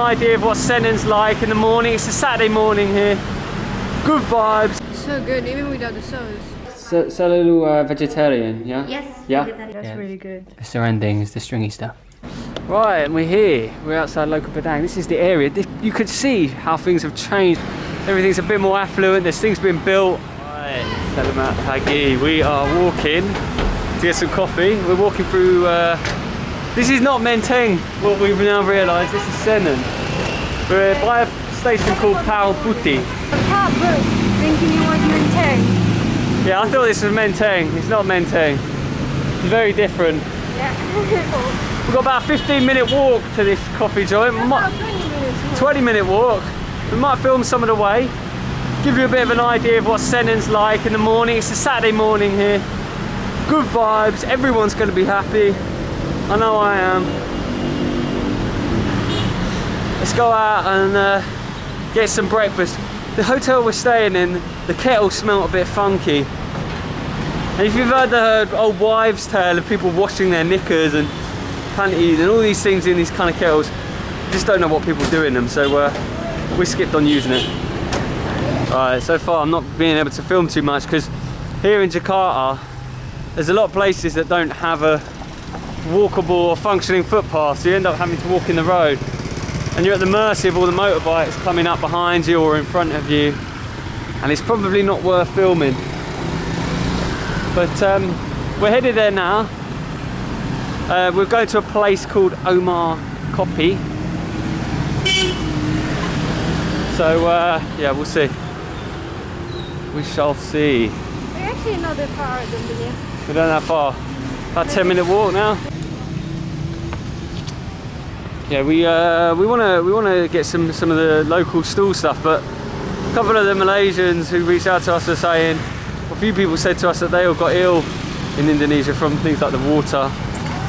Idea of what Senen's like in the morning. It's a Saturday morning here. Good vibes. So good, even without the sauce. So a little vegetarian, yeah? Yes. Yeah? That's really good. It's the ending, it's the stringy stuff. Right, and we're here. We're outside local Padang. This is the area. You could see how things have changed. Everything's a bit more affluent. There's things being built. Right, Selamat pagi. We are walking to get some coffee. We're walking through. This is not Menteng. What we've now realised. This is Senen. We're by a station called Putih. Part book thinking it was Menteng. Yeah, I thought this was Menteng. It's not Menteng. It's very different. Yeah. We've got about a 15-minute walk to this coffee joint. About 20 minutes. 20-minute walk. We might film some of the way. Give you a bit of an idea of what Senen's like in the morning. It's a Saturday morning here. Good vibes. Everyone's going to be happy. I know I am. Let's go out and get some breakfast. The hotel we're staying in, the kettle smelled a bit funky. And if you've heard the old wives' tale of people washing their knickers and panties and all these things in these kind of kettles, you just don't know what people do in them, so we skipped on using it. Alright, so far I'm not being able to film too much because here in Jakarta there's a lot of places that don't have a walkable or functioning footpath, so you end up having to walk in the road and you're at the mercy of all the motorbikes coming up behind you or in front of you, and it's probably not worth filming. But we're headed there now. We're going to a place called Omar Kopi. So yeah, we'll see. We shall see. We're actually not that far, I don't believe. We're not that far. About 10-minute walk now. Yeah, we wanna get some of the local stall stuff, but a couple of the Malaysians who reached out to us are saying, a few people said to us that they all got ill in Indonesia from things like the water,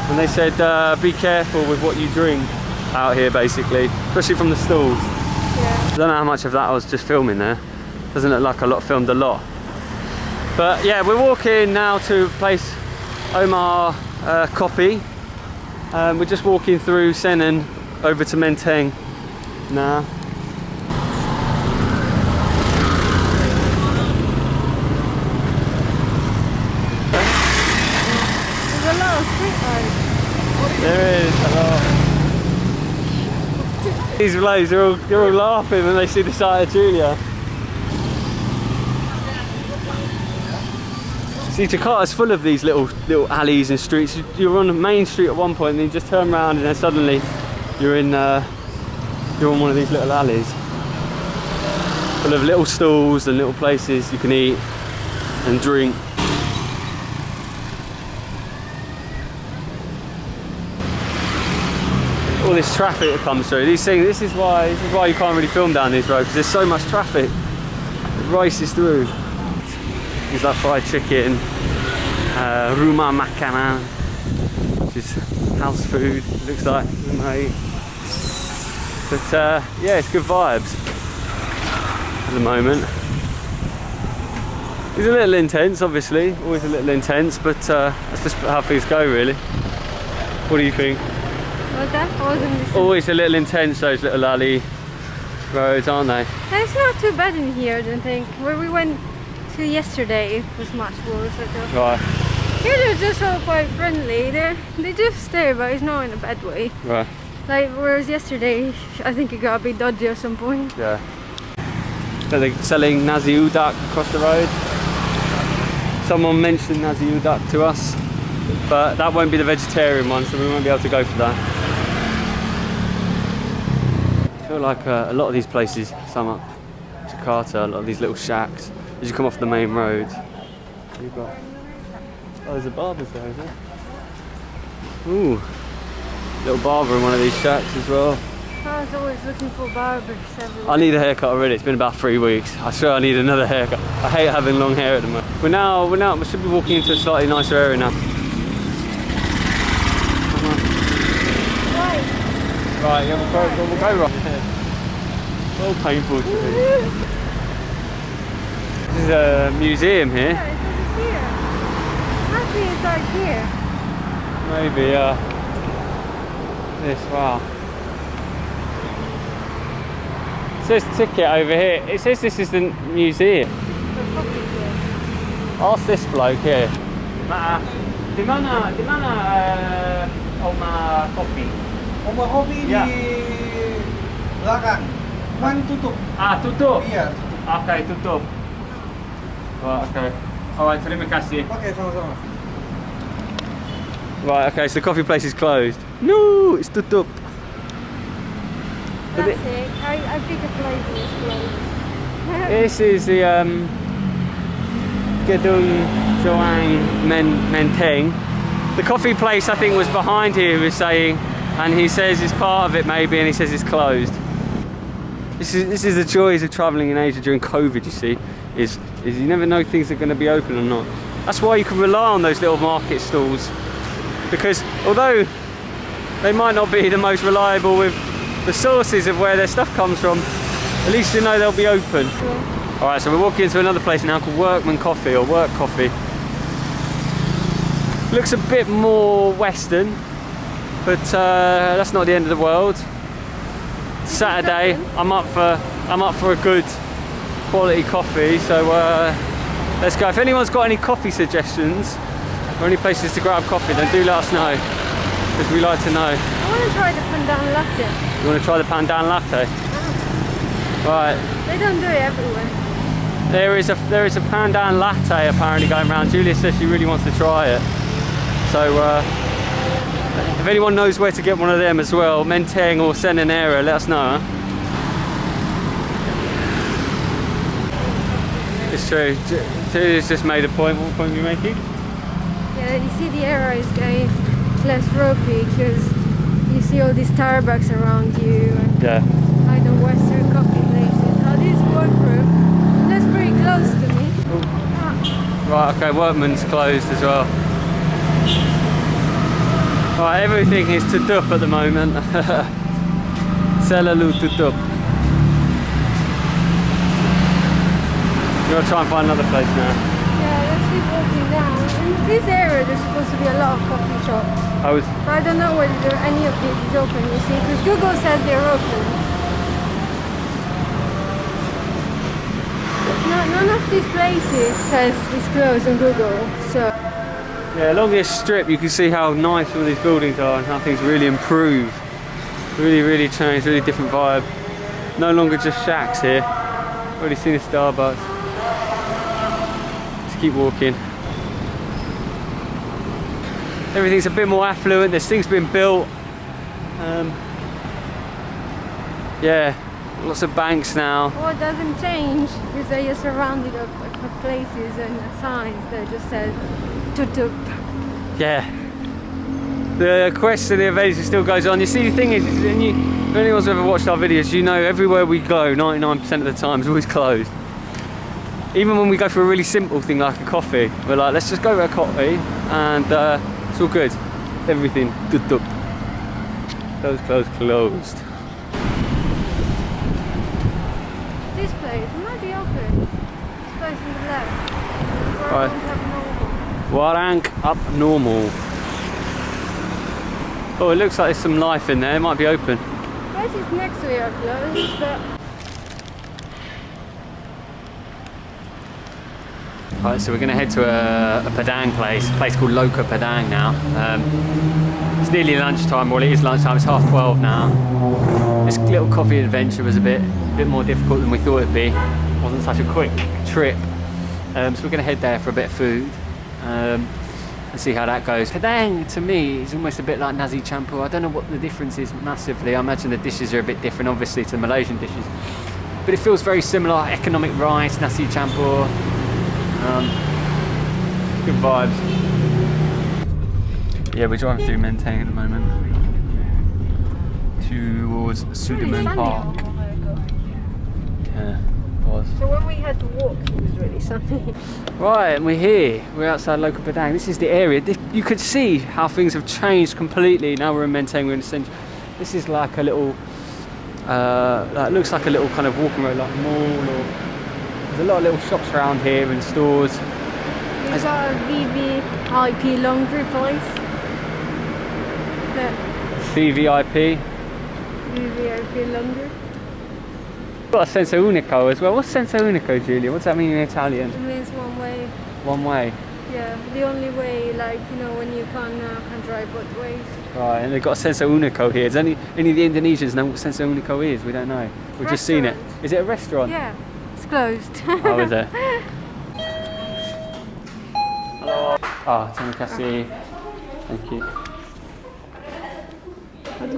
and they said be careful with what you drink out here, basically, especially from the stalls. Yeah. I don't know how much of that I was just filming there. Doesn't look like I filmed a lot. But yeah, we're walking now to a place, Omar Kopi. We're just walking through Senen over to Menteng now. There's a lot of street lights. There is a lot. These blokes, they're all laughing when they see the sight of Julia. See, Jakarta's full of these little alleys and streets. You're on the main street at one point, and then you just turn around, and then suddenly you're on one of these little alleys, full of little stalls and little places you can eat and drink. All this traffic that comes through. These things. This is why you can't really film down these roads, because there's so much traffic. It races through. Things like fried chicken, rumah makanan, which is house food, it looks like, mate. But yeah, it's good vibes at the moment. It's a little intense, obviously, always a little intense, but that's just how things go, really. What do you think? What's that? I wasn't listening. Always a little intense, those little alley roads, aren't they? It's not too bad in here, I don't think. Where we went to yesterday, it was much worse, I thought. Right. Here they're just all quite friendly. They just stare, but it's not in a bad way. Right. Like, whereas yesterday, I think it got a bit dodgy at some point. Yeah. So they're selling Nasi Padang across the road. Someone mentioned Nasi Padang to us, but that won't be the vegetarian one, so we won't be able to go for that. I feel like a lot of these places, some up Jakarta, a lot of these little shacks, as you come off the main road, you've got, oh, there's a barber there, is there? Ooh, little barber in one of these shacks as well. I was always looking for barbers everywhere. I need a haircut already. It's been about 3 weeks. I swear I need another haircut. I hate having long hair at the moment. We're now. We should be walking into a slightly nicer area now. Right. Right, yeah, we'll go right here. So painful to me. This is a museum here. Yeah, it's over here. Actually, it's like here. Maybe, this, wow. It says ticket over here. It says this is the museum. Ask this bloke here. Di mana Oma Kopi? Oma Kopi Ya. di belakang. Kan tutup. Ah, tutup? Iya, tutup. Okay, tutup. Right, okay. Alright, terima kasih. Oke, sama-sama. Right, okay, so the coffee place is closed. No, it's tutup. But That's it. I think the place is closed. This is the Gedung Joang Menteng. The coffee place I think was behind here, he was saying, and he says it's part of it maybe, and he says it's closed. This is the joys of travelling in Asia during COVID, you see, is you never know things are going to be open or not. That's why you can rely on those little market stalls, because although they might not be the most reliable with the sources of where their stuff comes from, at least you know they'll be open. Yeah. Alright, so we're walking into another place now called Workman Coffee, or Work Coffee. Looks a bit more Western, but that's not the end of the world. Saturday, I'm up for a good quality coffee, so let's go. If anyone's got any coffee suggestions or any places to grab coffee, then do let us know, because we like to know. I want to try the pandan latte. You want to try the pandan latte? Right. They don't do it everywhere. There is a pandan latte apparently going around. Julia says she really wants to try it. So if anyone knows where to get one of them as well, Menteng or Senen area, let us know. Huh? It's true. Julia's just made a point. What point are you making? Yeah, you see the area is getting less ropey because you see all these Starbucks around you and Yeah. like the Western coffee places. Now this workroom, that's pretty close to me. Ah, Right, okay, Workman's closed as well. Right, everything is tutup at the moment. Selalu tutup. You'll try and find another place now. yeah, let's keep walking down. In this area there's supposed to be a lot of coffee shops. I But I don't know whether any of these is open, you see, because Google says they're open. No, none of these places says it's closed on Google, so... Yeah, along this strip you can see how nice all these buildings are and how things really improve. Really, really changed, really different vibe. No longer just shacks here. Already seen a Starbucks. Let's keep walking. Everything's a bit more affluent, there's things being built. Yeah, lots of banks now. What doesn't change is that you're surrounded of places and signs that just says tutup. Yeah. The quest of the adventure still goes on. You see, the thing is if anyone's ever watched our videos, you know everywhere we go, 99% of the time, is always closed. Even when we go for a really simple thing like a coffee, we're like, let's just go for a coffee, and it's all good. Everything, tutup. Closed. This place might be open. This place on the left. Right. Warang up normal. Oh, it looks like there's some life in there. It might be open. Places next to it are closed, but Right, so we're going to head to a Padang place, a place called Loka Padang now. It's nearly lunchtime, well it is lunchtime, it's 12:30 now. This little coffee adventure was a bit more difficult than we thought it'd be. It wasn't such a quick trip. So we're going to head there for a bit of food. And see how that goes. Padang to me is almost a bit like nasi campur. I don't know what the difference is massively. I imagine the dishes are a bit different obviously to the Malaysian dishes. But it feels very similar, economic rice, nasi campur. Good vibes. Yeah, we're driving through Menteng at the moment. Towards Sudirman Park. Yeah, it was. so when we had to walk, it was really sunny. Right, and we're here. We're outside Loka Padang. This is the area. You could see how things have changed completely. Now we're in Menteng, we're in the centre. This is like a little, it looks like a little kind of walking road, like a mall, or there's a lot of little shops around here and stores. We've got a VVIP laundry place. VVIP. VVIP laundry. Got a senso unico as well. What's senso unico, Julia? What's that mean in Italian? It means one way. One way. Yeah, the only way, like, you know, when you can drive both ways. Right, and they've got a senso unico here. Does only the Indonesians know what senso unico is? We don't know. We've just seen it. Restaurant. Is it a restaurant? Yeah, it's closed. Oh, is it? Hello. Ah, terima kasih. Thank you.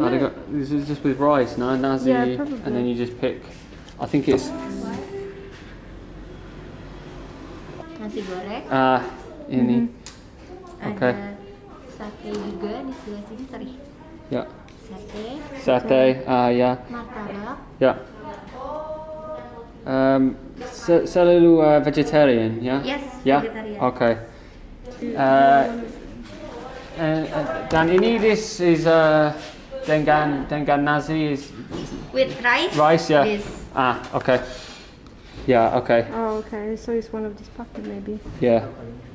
Oh, they got, this is just with rice, no? Nasi, Yeah, probably. and then you just pick. I think it's. Nasi goreng. Ini. Okay. Ada sate juga di sebelah sini, sorry. Yeah. Sate, Satay. Yeah. martabak, Yeah. Selalu vegetarian, yeah? Yes, Yeah? vegetarian. Okay. Dan ini this is dengan nasi is with rice. rice, yeah? This. Okay. Yeah, okay. Oh, okay, so it's one of these packet maybe. Yeah,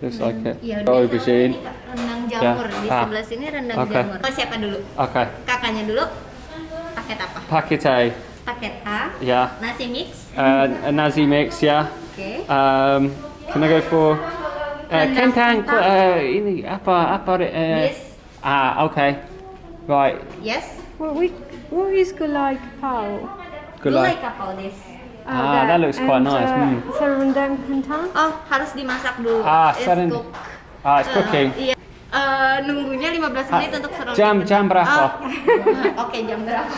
looks like it. Ya, Aubergine. rendang jamur di sebelah sini rendang Okay. jamur. Oh, siapa dulu? Okay. Kakaknya dulu. Paket apa? Packet A. Paket A. Yeah. Nasi mix. A nasi mix, yeah. Oke. Can I go for Rendang kentang? kentang. Ini apa? This. Okay. Right. Yes. What is gulai kapau? Gulai kapau this. That looks quite nice. Serundeng kentang. Oh, harus dimasak dulu. It's seren. cook. It's cooking. Iya. Nunggunya 15 menit untuk serundeng. Jam berapa? Oke, jam berapa?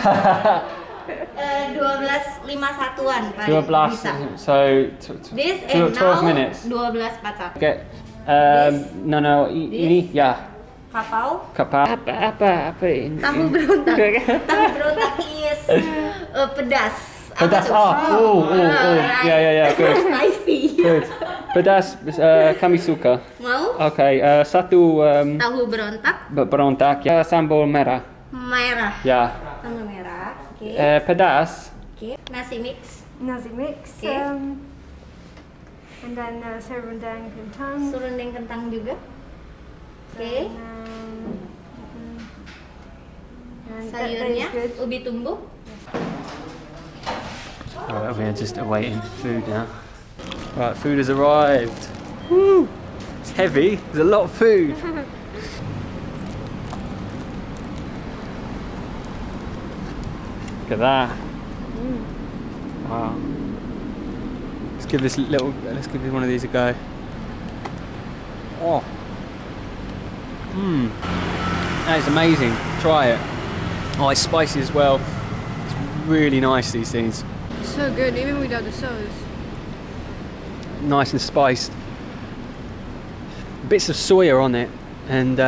12.51 paling 12. bisa. So This 12 and now minutes. 12.41. Okay. This. No. Ini, yeah. Kapau. Apa ini? Tahu berontak. Tahu berontak is pedas. Pedas. Apa tuh? Yeah. Good. Spicy. Good. Pedas kami suka. Mau? Okay. Satu Tahu berontak berontak. Ya, sambal merah. merah. Ya. Sambal merah. Oke. Pedas. Oke. Nasi mix. Nasi mix. Okay. And then serundeng kentang. Serundeng kentang juga. Oke. And Sayurnya that is good. ubi tumbuh. Alright, we're just awaiting food now. Right, food has arrived. Woo! It's heavy. There's a lot of food. Look at that. Wow. Let's give this one of these a go. Oh. That is amazing. Try it. Oh, it's spicy as well. It's really nice, these things. So good, even without the sauce. Nice and spiced. Bits of soya on it, and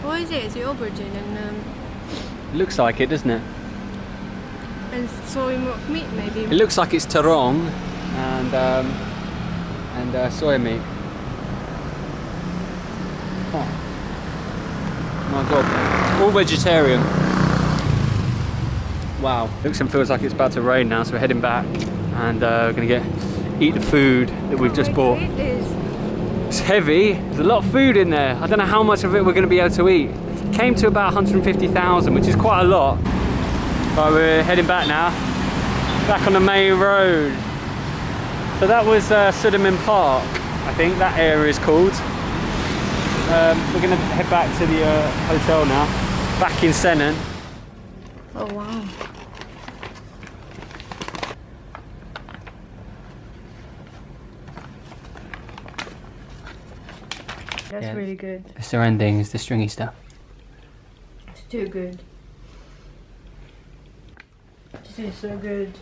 What is it? It's the aubergine it looks like it, doesn't it? and soy milk meat maybe. It looks like it's terong and soya meat. Oh my god! All vegetarian. Wow. Looks and feels like it's about to rain now, so we're heading back, and we're gonna eat the food that we've just bought. It is. It's heavy. There's a lot of food in there. I don't know how much of it we're going to be able to eat. Came to about 150,000, which is quite a lot. But we're heading back now. Back on the main road. So that was Senen Park, I think that area is called. We're going to head back to the hotel now. Back in Senen. Oh wow. That's Yeah. really good. The surrounding is the stringy stuff. It's too good. This is so good.